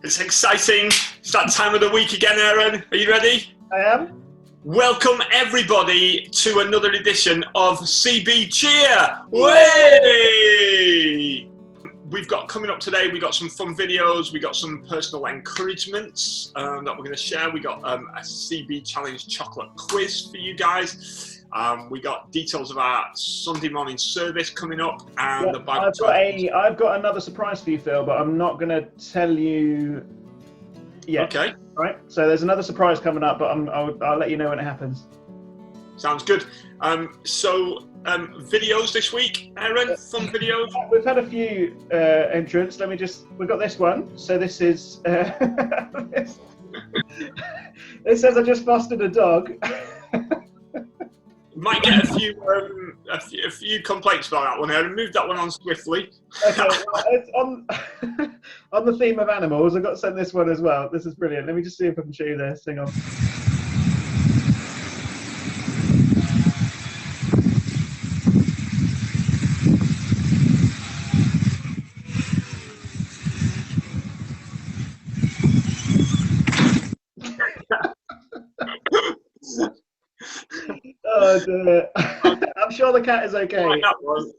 It's exciting. It's that time of the week again, Aaron. Are you ready? I am. Welcome everybody to another edition of CB Cheer. Way! We've got coming up today, we got some fun videos, we got some personal encouragements that we're going to share. We got a CB Challenge chocolate quiz for you guys. We got details of our Sunday morning service coming up, and the Bible. I've got another surprise for you, Phil, but I'm not going to tell you yet. Okay. Right. So there's another surprise coming up, but I'll let you know when it happens. Sounds good. Videos this week, Aaron. Fun videos. We've had a few entrants. We've got this one. So this is. It says I just fostered a dog. Might get a few complaints about that one. Aaron, move that one on swiftly. Okay, well, it's on the theme of animals. I got sent this one as well. This is brilliant. Let me just see if I can show you this. Hang on. Oh dear. I'm sure the cat is okay. Like that one.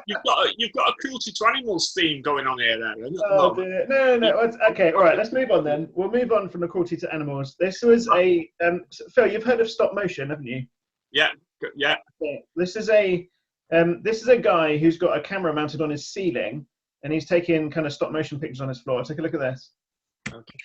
You've got a cruelty to animals theme going on here, Aaron. Oh dear. No. Okay, all right. Let's move on then. We'll move on from the cruelty to animals. This was a Phil. You've heard of stop motion, haven't you? Yeah. This is a guy who's got a camera mounted on his ceiling, and he's taking kind of stop motion pictures on his floor. Take a look at this. Okay.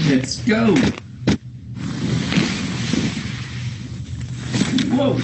Let's go. Whoa.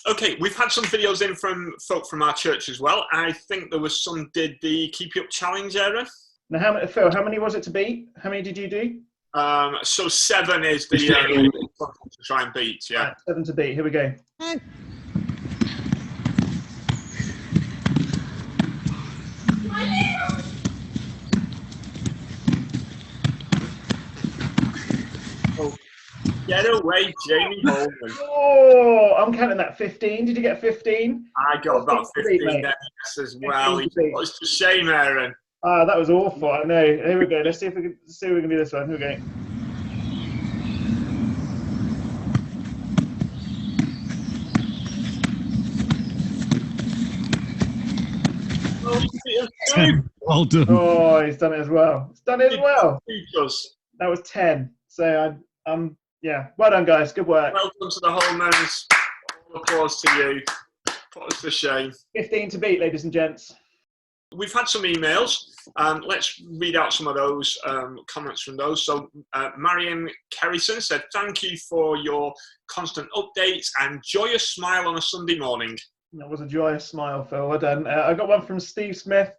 Okay, we've had some videos in from folk from our church as well. I think there was some did the Keep You Up challenge, Aaron. Now, Phil, how many was it to beat? How many did you do? So 7 is the to try and beat. Yeah. Right, 7 to beat. Here we go. Oh, get away, Jamie Holman. Oh, I'm counting that 15. Did you get 15? I got about 15 there as well. It's a shame, Aaron. Ah, that was awful. I know. Here we go. Let's see if we can do this one. Here we go. Well done. Oh, he's done it as well. He's done it as well. That was 10. So yeah. Well done, guys. Good work. Welcome to the Holmans. All applause to you. Put us to shame. 15 to beat, ladies and gents. We've had some emails. Let's read out some of those comments from those. So Marion Kerrison said, thank you for your constant updates and joyous smile on a Sunday morning. That was a joyous smile, Phil. Well done. I got one from Steve Smith.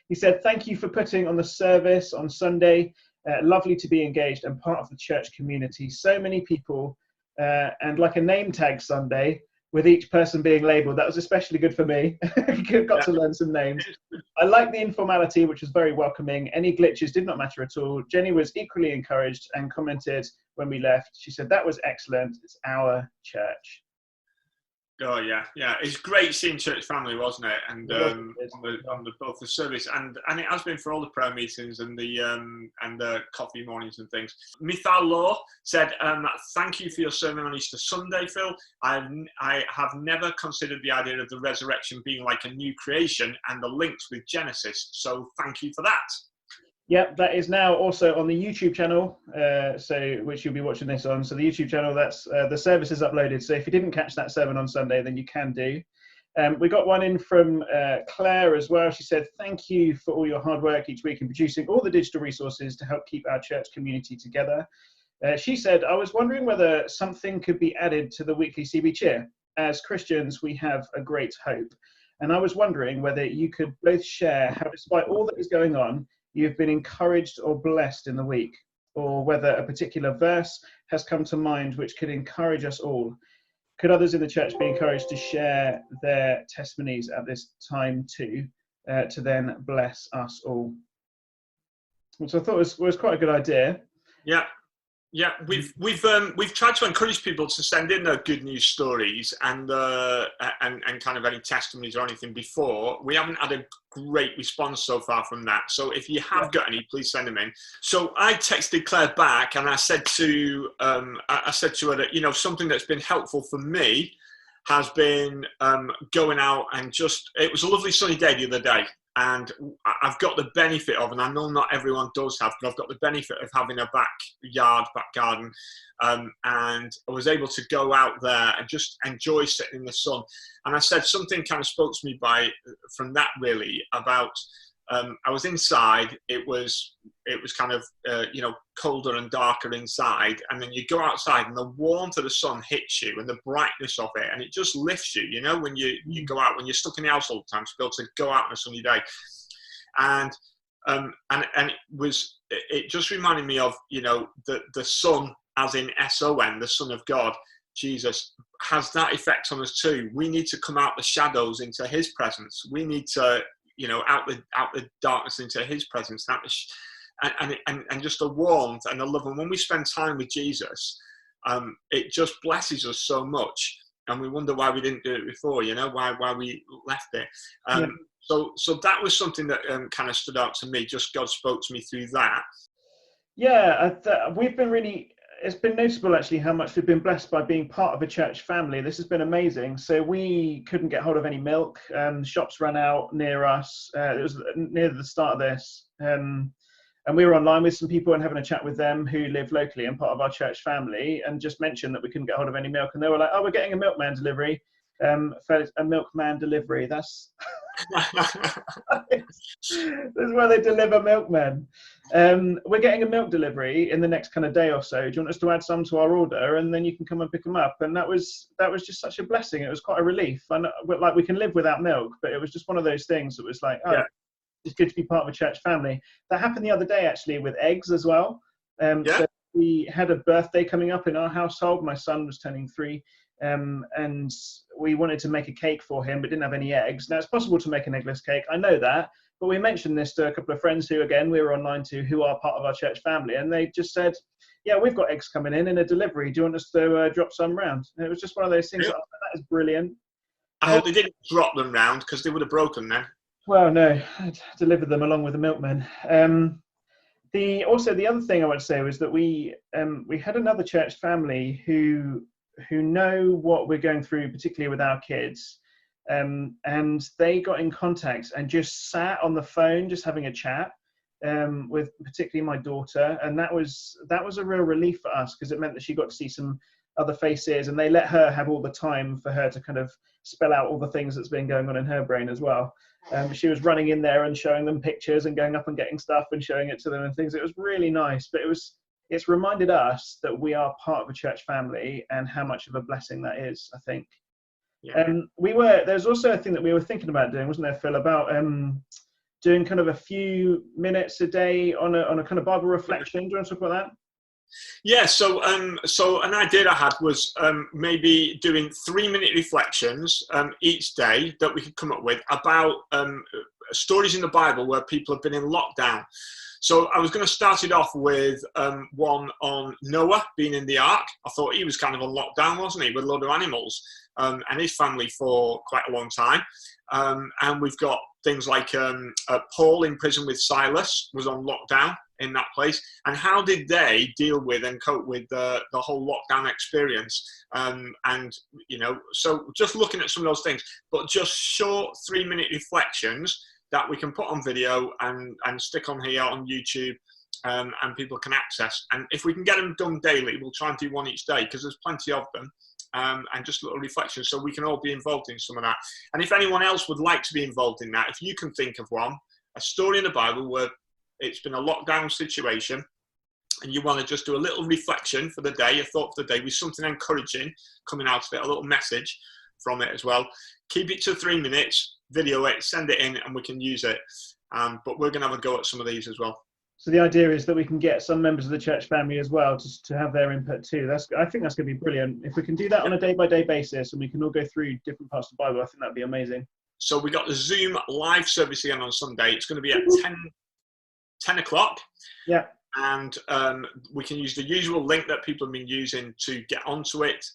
He said, thank you for putting on the service on Sunday. Lovely to be engaged and part of the church community. So many people and like a name tag Sunday, with each person being labelled. That was especially good for me. Got to learn some names. I like the informality, which was very welcoming. Any glitches did not matter at all. Jenny was equally encouraged and commented when we left. She said, that was excellent. It's our church. Oh yeah. It's great seeing church family, wasn't it? And on both the service and it has been for all the prayer meetings and the coffee mornings and things. Mithal Law said, "Thank you for your sermon on Easter Sunday, Phil. I have never considered the idea of the resurrection being like a new creation and the links with Genesis. So thank you for that." Yep, that is now also on the YouTube channel, which you'll be watching this on. So the YouTube channel, that's the service is uploaded. So if you didn't catch that sermon on Sunday, then you can do. We got one in from Claire as well. She said, thank you for all your hard work each week in producing all the digital resources to help keep our church community together. She said, I was wondering whether something could be added to the weekly CB Cheer. As Christians, we have a great hope. And I was wondering whether you could both share how, despite all that is going on, you've been encouraged or blessed in the week, or whether a particular verse has come to mind which could encourage us all. Could others in the church be encouraged to share their testimonies at this time too, to then bless us all? Which I thought was quite a good idea. Yeah. Yeah, we've tried to encourage people to send in their good news stories and kind of any testimonies or anything before. We haven't had a great response so far from that. So if you have got any, please send them in. So I texted Claire back and I said to her that, you know, something that's been helpful for me has been going out and it was a lovely sunny day the other day. And I've got the benefit of, and I know not everyone does have, but I've got the benefit of having a back garden. And I was able to go out there and just enjoy sitting in the sun. And I said something kind of spoke to me from that really about, I was inside, it was kind of, colder and darker inside. And then you go outside and the warmth of the sun hits you and the brightness of it. And it just lifts you, you know, when you go out, when you're stuck in the house all the time, to be able to go out on a sunny day. And it just reminded me of, you know, the sun, as in S-O-N, the Son of God, Jesus, has that effect on us too. We need to come out the shadows into his presence. We need to, you know, out the darkness into his presence, and just the warmth and the love. And when we spend time with Jesus, it just blesses us so much, and we wonder why we didn't do it before, you know, why we left it. So that was something that kind of stood out to me. Just God spoke to me through that. Yeah, we've been really. It's been noticeable actually how much we've been blessed by being part of a church family. This has been amazing. So we couldn't get hold of any milk. Shops ran out near us. It was near the start of this. And we were online with some people and having a chat with them who live locally and part of our church family, and just mentioned that we couldn't get hold of any milk. And they were like, oh, we're getting a milkman delivery. A milkman delivery. That's where they deliver milkmen. We're getting a milk delivery in the next kind of day or so. Do you want us to add some to our order, and then you can come and pick them up? And that was just such a blessing. It was quite a relief. And like, we can live without milk, but it was just one of those things that was like, it's good to be part of a church family. That happened the other day actually with eggs as well. So we had a birthday coming up in our household. My son was turning 3. And we wanted to make a cake for him, but didn't have any eggs. Now, it's possible to make an eggless cake, I know that, but we mentioned this to a couple of friends who, again, we were online to, who are part of our church family, and they just said, yeah, we've got eggs coming in a delivery. Do you want us to drop some round? And it was just one of those things. That is brilliant. I hope they didn't drop them round, because they would have broken then. Well, no, I'd delivered them along with the milkman. The other thing I would say was that we had another church family who know what we're going through, particularly with our kids, and they got in contact and just sat on the phone, just having a chat with particularly my daughter, and that was a real relief for us, because it meant that she got to see some other faces, and they let her have all the time for her to kind of spell out all the things that's been going on in her brain as well. She was running in there and showing them pictures and going up and getting stuff and showing it to them and things. It was really nice, but it's reminded us that we are part of a church family and how much of a blessing that is, I think. Yeah. There's also a thing that we were thinking about doing, wasn't there, Phil, about doing kind of a few minutes a day on a kind of Bible reflection. Do you want to talk about that? Yeah, so an idea I had was maybe doing 3-minute reflections each day that we could come up with about stories in the Bible where people have been in lockdown. So I was going to start it off with one on Noah being in the ark. I thought he was kind of on lockdown, wasn't he, with a load of animals and his family for quite a long time. And we've got things like Paul in prison with Silas was on lockdown in that place. And how did they deal with and cope with the whole lockdown experience? And, you know, so just looking at some of those things, but just short 3-minute reflections that we can put on video and stick on here on YouTube, and people can access. And if we can get them done daily, we'll try and do one each day, because there's plenty of them. and just a little reflection, so we can all be involved in some of that. And if anyone else would like to be involved in that, if you can think of one, a story in the Bible where it's been a lockdown situation and you want to just do a little reflection for the day, a thought for the day with something encouraging coming out of it, a little message from it as well. Keep it to 3 minutes, video it, send it in, and we can use it. But we're going to have a go at some of these as well. So the idea is that we can get some members of the church family as well to have their input too. I think that's going to be brilliant. If we can do that on a day-by-day basis and we can all go through different parts of the Bible, I think that'd be amazing. So we got the Zoom live service again on Sunday. It's going to be at 10 o'clock. Yeah. And we can use the usual link that people have been using to get onto it.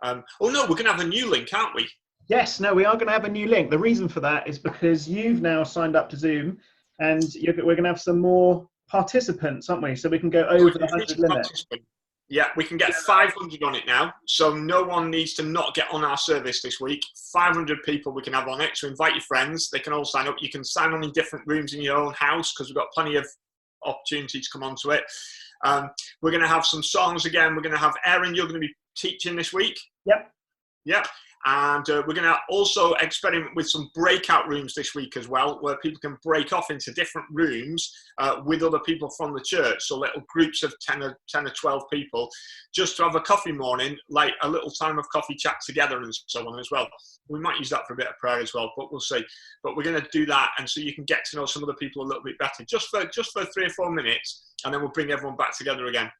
Oh no, we're going to have a new link, aren't we? Yes, no, we are going to have a new link. The reason for that is because you've now signed up to Zoom and we're going to have some more participants, aren't we? So we can go over the 100 limit. Yeah, we can get 500 on it now. So no one needs to not get on our service this week. 500 people we can have on it. So invite your friends. They can all sign up. You can sign on in different rooms in your own house because we've got plenty of opportunity to come onto it. We're going to have some songs again. We're going to have Aaron, you're going to be teaching this week. Yep. And we're going to also experiment with some breakout rooms this week as well, where people can break off into different rooms with other people from the church. So little groups of 10 or 12 people, just to have a coffee morning, like a little time of coffee chat together and so on as well. We might use that for a bit of prayer as well, but we'll see. But we're going to do that, and so you can get to know some of the people a little bit better, just for 3 or 4 minutes, and then we'll bring everyone back together again.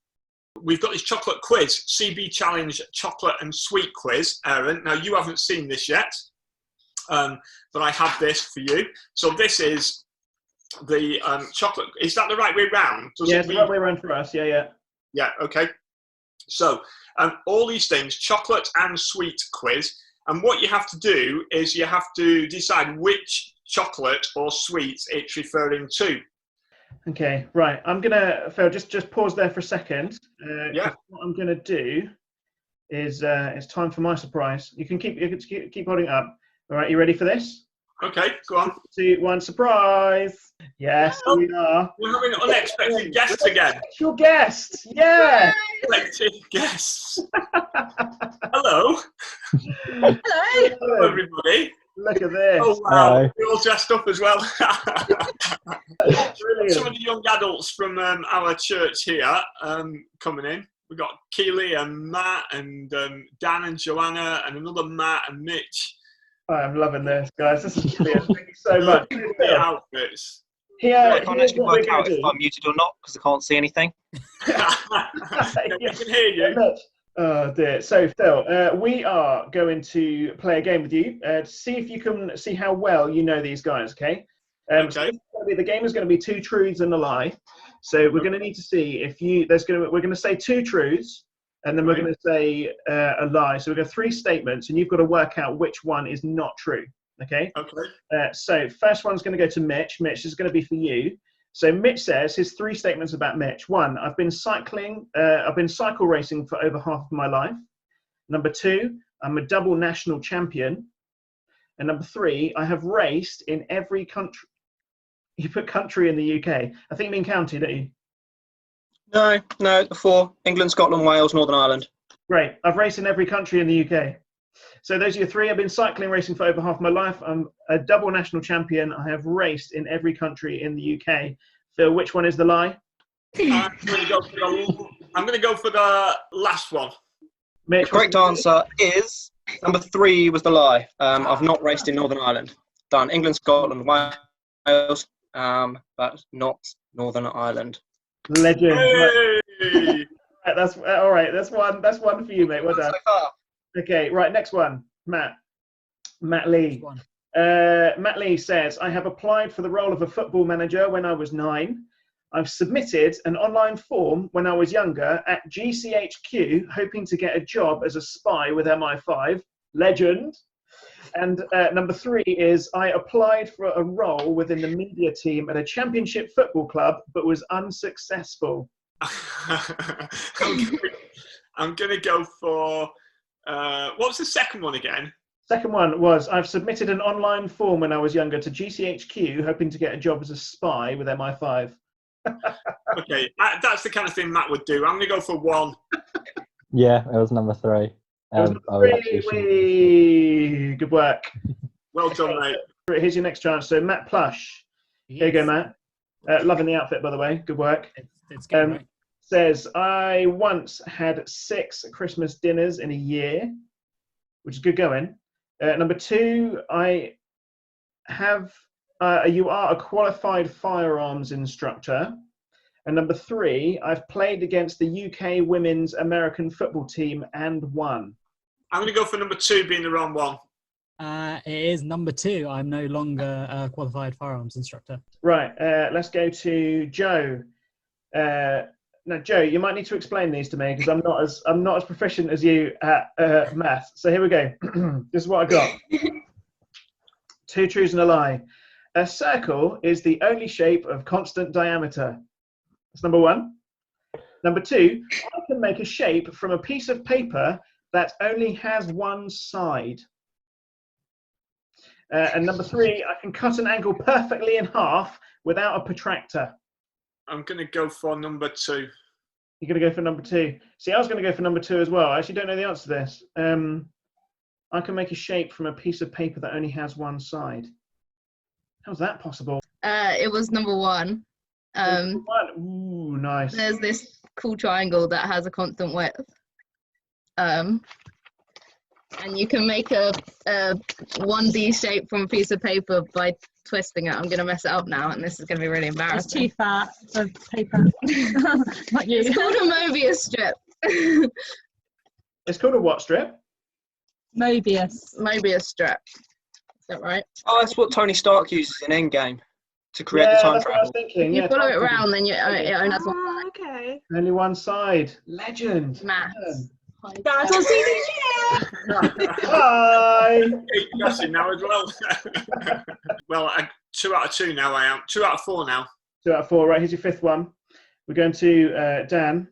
We've got this chocolate quiz, CB Challenge chocolate and sweet quiz, Aaron. Now, you haven't seen this yet, but I have this for you. So this is the chocolate. Is that the right way round? Yeah, it's the right way round for us. Yeah. Yeah, okay. So all these things, chocolate and sweet quiz. And what you have to do is you have to decide which chocolate or sweet it's referring to. Okay, right. I'm gonna, Phil, just pause there for a second. Yeah. What I'm gonna do is it's time for my surprise. You can keep holding it up. All right, you ready for this? Okay, go on. 2, 1, surprise! Yes, we are. We're having unexpected guests again. Special guests, yeah. Unexpected guests. Hello. Hello, everybody. Look at this. Oh wow, we're all dressed up as well. Brilliant. Some of the young adults from our church here coming in. We've got Keely and Matt and Dan and Joanna and another Matt and Mitch. I'm loving this, guys. This is brilliant. Thank you so much. The outfits. I can't actually work out if I'm muted or not because I can't see anything. I can hear you. Oh dear. So Phil, we are going to play a game with you to see if you can see how well you know these guys. Okay. Okay. So the game is going to be 2 truths and a lie. So we're going to need to see if we're going to say 2 truths and then we're going to say a lie. So we've got 3 statements and you've got to work out which one is not true. Okay. Okay. So first one's going to go to Mitch. Mitch, this is going to be for you. So Mitch says his 3 statements about Mitch. 1, I've been cycle racing for over half of my life. Number 2, I'm a double national champion. And number 3, I have raced in every country. You put country in the UK. I think you mean county, don't you? No, 4. England, Scotland, Wales, Northern Ireland. Great. I've raced in every country in the UK. So those are your 3. I've been cycling racing for over half my life. I'm a double national champion. I have raced in every country in the UK. Phil, which one is the lie? I'm going to go for the last one. The correct answer is number 3 was the lie. I've not raced in Northern Ireland. Done England, Scotland, Wales, but not Northern Ireland. Legend. Hey! That's all right. That's one for you, mate. Well done. So far. Okay, right, next one. Matt Lee. Matt Lee says, I have applied for the role of a football manager when I was 9. I've submitted an online form when I was younger at GCHQ, hoping to get a job as a spy with MI5. Legend. And number 3 is, I applied for a role within the media team at a championship football club, but was unsuccessful. I'm going to go for... what was the second one again? Second one was, I've submitted an online form when I was younger to GCHQ, hoping to get a job as a spy with MI5. Okay, that's the kind of thing Matt would do. I'm going to go for 1. Yeah, it was number 3. It was number three. Whee! Good work. Well done, mate. Here's your next chance. So Matt Plush. Here you go, Matt. Loving the outfit, by the way. Good work. It's good, right? Says, I once had 6 Christmas dinners in a year, which is good going. Number 2, you are a qualified firearms instructor. And number 3, I've played against the UK women's American football team and won. I'm going to go for number 2 being the wrong one. It is number 2. I'm no longer a qualified firearms instructor. Right, let's go to Joe. Now, Joe, you might need to explain these to me because I'm not as proficient as you at math. So here we go. This is what I got. 2 truths and a lie. A circle is the only shape of constant diameter. That's number 1. Number 2, I can make a shape from a piece of paper that only has one side. And number 3, I can cut an angle perfectly in half without a protractor. I'm going to go for number 2. You're going to go for number 2. See, I was going to go for number 2 as well. I actually don't know the answer to this. I can make a shape from a piece of paper that only has one side. How's that possible? It was number 1. Ooh, nice. There's this cool triangle that has a constant width. And you can make a 1D shape from a piece of paper by twisting it. I'm going to mess it up now, and this is going to be really It's embarrassing. too fat for paper. Not you. It's called a Mobius strip. It's called a what strip? Mobius. Mobius strip. Is that right? Oh, that's what Tony Stark uses in Endgame to create the time that's what I was travel. thinking. You Yeah, follow it time around, then it only has one Oh, side. okay. travel. Only one side. Legend. Maths. That's on CBG. Hi. Keep guessing now as well. Well, 2 out of 2 now. I am 2 out of 4 now. 2 out of 4. Right, here's your 5th one. We're going to Dan.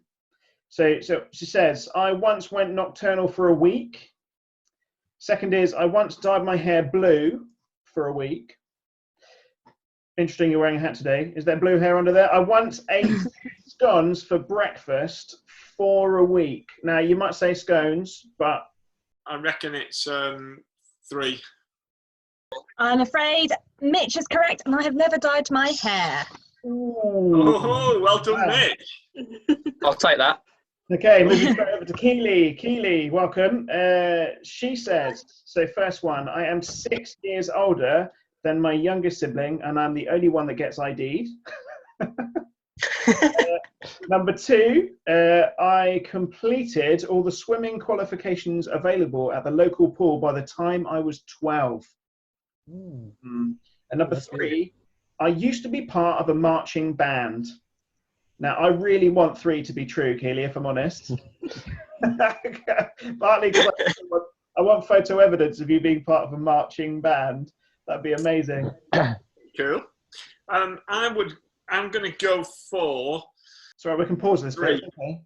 So she says, I once went nocturnal for a week. Second is, I once dyed my hair blue for a week. Interesting you're wearing a hat today. Is there blue hair under there? I once ate scones for breakfast for a week. Now, you might say scones, but... I reckon it's 3. I'm afraid Mitch is correct, and I have never dyed my hair. Ooh. Oh, well done, Wow. Mitch. I'll take that. Okay, moving straight over to Keely. Keely, welcome. She says, so first one, I am 6 years older than my younger sibling, and I'm the only one that gets ID'd. Number 2, I completed all the swimming qualifications available at the local pool by the time I was 12. Ooh. And number That's 3, I used to be part of a marching band. Now, I really want 3 to be true, Keely, if I'm honest. Partly because I want photo evidence of you being part of a marching band. That'd be amazing. Cool. I'm going to go for... Sorry, we can pause this. 3. Okay.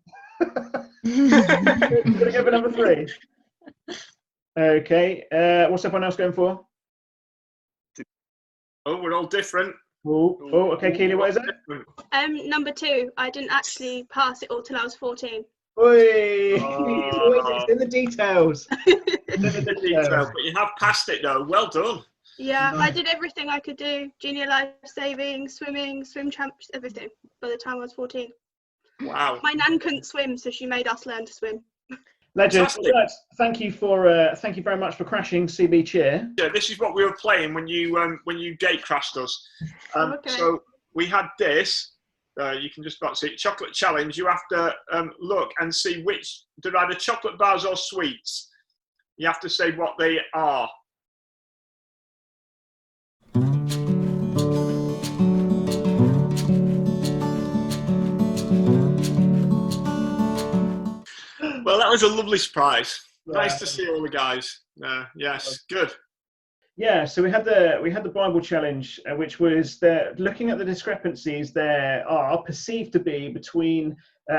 Going to go for number 3. Okay. What's everyone else going for? Oh, we're all different. Oh, okay, Keely, what is it? Number 2, I didn't actually pass it all till I was 14. Oi! Oh. It's in the details. It's in the details. But you have passed it, though. Well done. Yeah, I did everything I could do. Junior life saving, swimming, swim champs, everything by the time I was 14. Wow. My nan couldn't swim, so she made us learn to swim. Legend. Fantastic. Right, thank you very much for crashing CB Cheer. Yeah, this is what we were playing when you gate crashed us. Okay. So we had this. You can just about see it. Chocolate challenge. You have to look and see which they're either chocolate bars or sweets. You have to say what they are. Well, that was a lovely surprise. Nice to see all the guys. Yes, good. Yeah, so we had the Bible challenge, which was looking at the discrepancies there are perceived to be between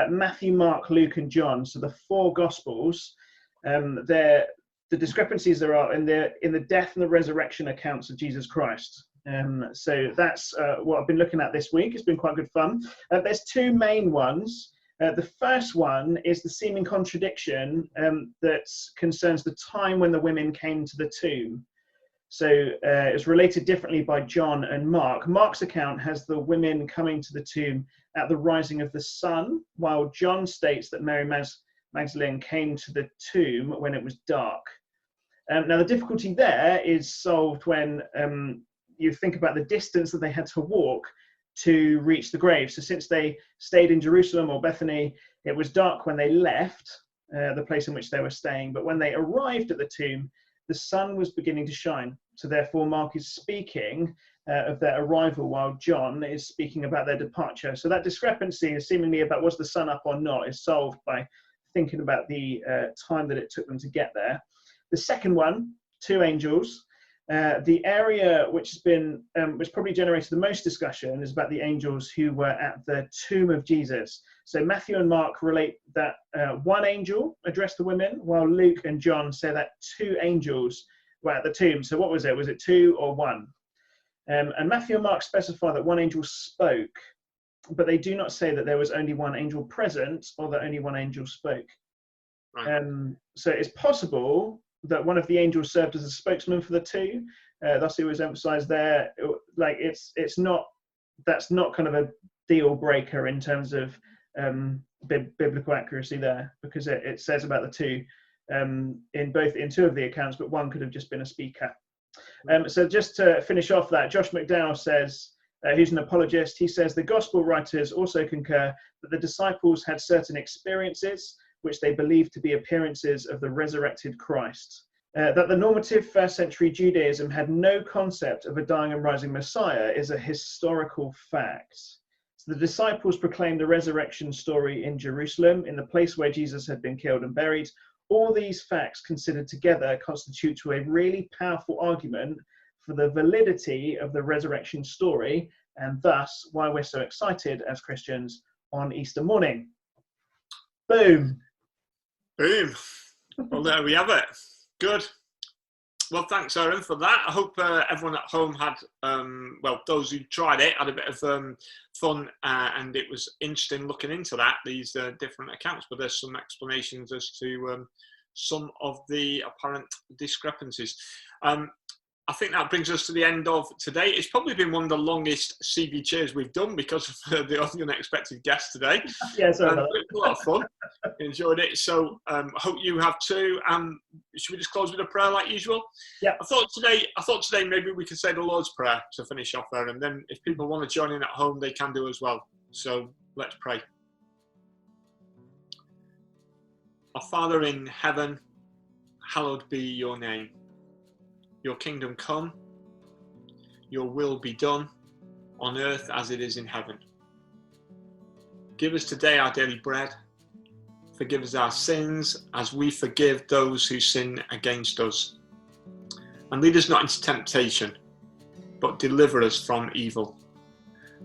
Matthew, Mark, Luke, and John. So the 4 Gospels, the discrepancies there are in the death and the resurrection accounts of Jesus Christ. So that's what I've been looking at this week. It's been quite good fun. There's 2 main ones. The first one is the seeming contradiction that concerns the time when the women came to the tomb. So it's related differently by John and Mark. Mark's account has the women coming to the tomb at the rising of the sun, while John states that Mary Magdalene came to the tomb when it was dark. Now, the difficulty there is solved when you think about the distance that they had to walk to reach the grave. So since they stayed in Jerusalem or Bethany, it was dark when they left the place in which they were staying. But when they arrived at the tomb, the sun was beginning to shine. So therefore, Mark is speaking of their arrival, while John is speaking about their departure. So that discrepancy is seemingly about was the sun up or not is solved by thinking about the time that it took them to get there. The second one, 2 angels. The area which has been, which probably generated the most discussion is about the angels who were at the tomb of Jesus. So Matthew and Mark relate that 1 angel addressed the women, while Luke and John say that 2 angels were at the tomb. So what was it? Was it 2 or 1? And Matthew and Mark specify that 1 angel spoke, but they do not say that there was only 1 angel present or that only 1 angel spoke. Right. So it's possible that one of the angels served as a spokesman for the 2. Thus, it was emphasized there. Like it's not, that's not kind of a deal breaker in terms of biblical accuracy there, because it says about the 2 in 2 of the accounts, but 1 could have just been a speaker. So just to finish off that, Josh McDowell says, who's an apologist, he says the gospel writers also concur that the disciples had certain experiences which they believed to be appearances of the resurrected Christ. That the normative first century Judaism had no concept of a dying and rising Messiah is a historical fact. So the disciples proclaimed the resurrection story in Jerusalem, in the place where Jesus had been killed and buried. All these facts considered together constitute a really powerful argument for the validity of the resurrection story, and thus why we're so excited as Christians on Easter morning. Boom. Boom. Well, there we have it. Good. Well, thanks, Aaron, for that. I hope everyone at home had, well, those who tried it had a bit of fun, and it was interesting looking into that, these different accounts, but there's some explanations as to some of the apparent discrepancies. I think that brings us to the end of today. It's probably been one of the longest CV cheers we've done because of the unexpected guest today. Yeah, sorry a lot of fun. Enjoyed it. So hope you have too. Should we just close with a prayer like usual? Yeah. I thought today maybe we could say the Lord's Prayer to finish off there, and then if people want to join in at home, they can do as well. So let's pray. Our Father in heaven, hallowed be your name. Your kingdom come, your will be done on earth as it is in heaven. Give us today our daily bread. Forgive us our sins as we forgive those who sin against us. And lead us not into temptation, but deliver us from evil.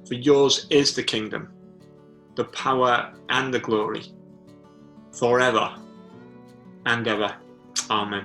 For yours is the kingdom, the power and the glory, forever and ever. Amen.